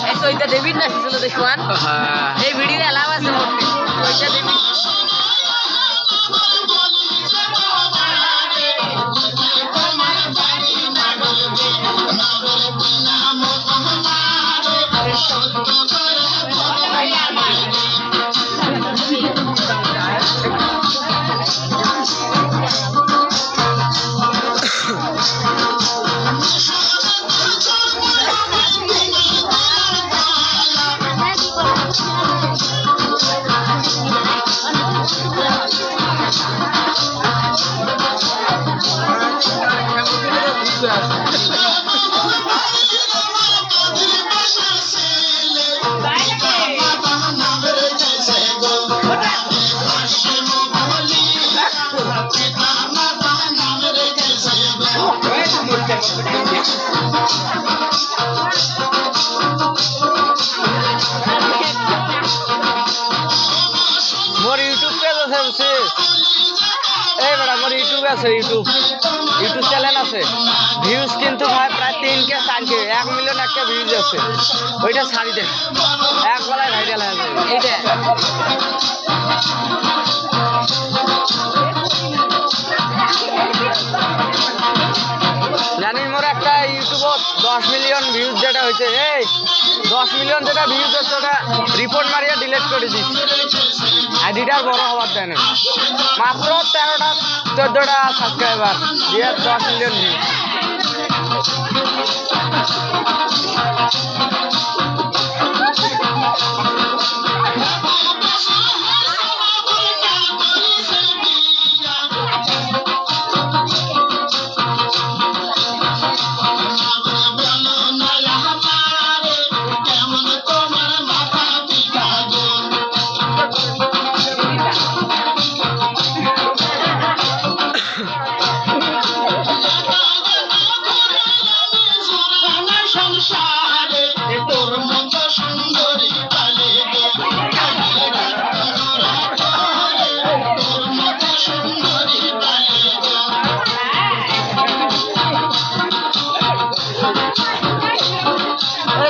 এই সইতা ডেভিড না ছিল দেখুন এই ভিডিও এলাও আছে সইতা ডেভিড मोर यूट्यूब पेज আছে এই বড়া মোর ইউটিউব আছে ইউটিউব চ্যানেল আছে ভিউজ কিন্তু ভাই প্রায় 3 কে 4 কে 1 মিলিয়ন একটা ভিউজ আছে ওইটা ছাড়ি দেন এক বেলায় ভাইরাল হয়ে যাবে এইটা জানি মোর একটা ইউটিউবে 10 মিলিয়ন ভিউজ যেটা হইছে এই 10 মিলিয়ন যেটা ভিউজ হচ্ছে ওটা রিপোর্ট মারিয়া ডিলিট করে দিছি এডিটর বড় হওয়ার দেয় না মাত্র 13টা 14টা সাবস্ক্রাইবার দিয়ে 10 মিলিয়ন ভিউজ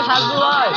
সাধু ভাই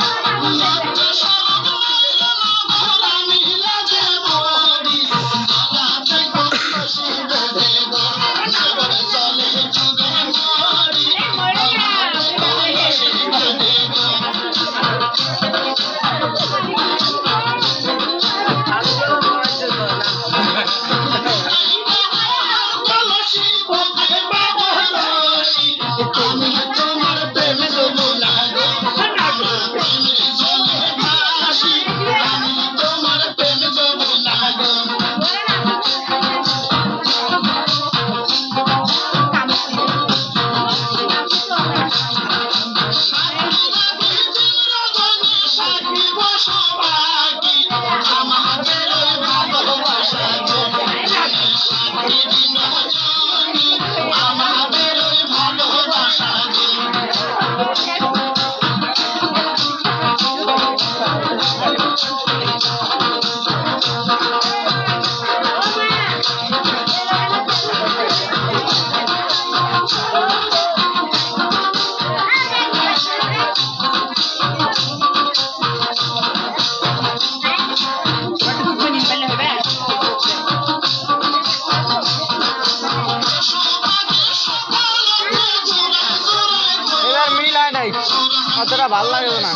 অতটা ভালো লাগবে না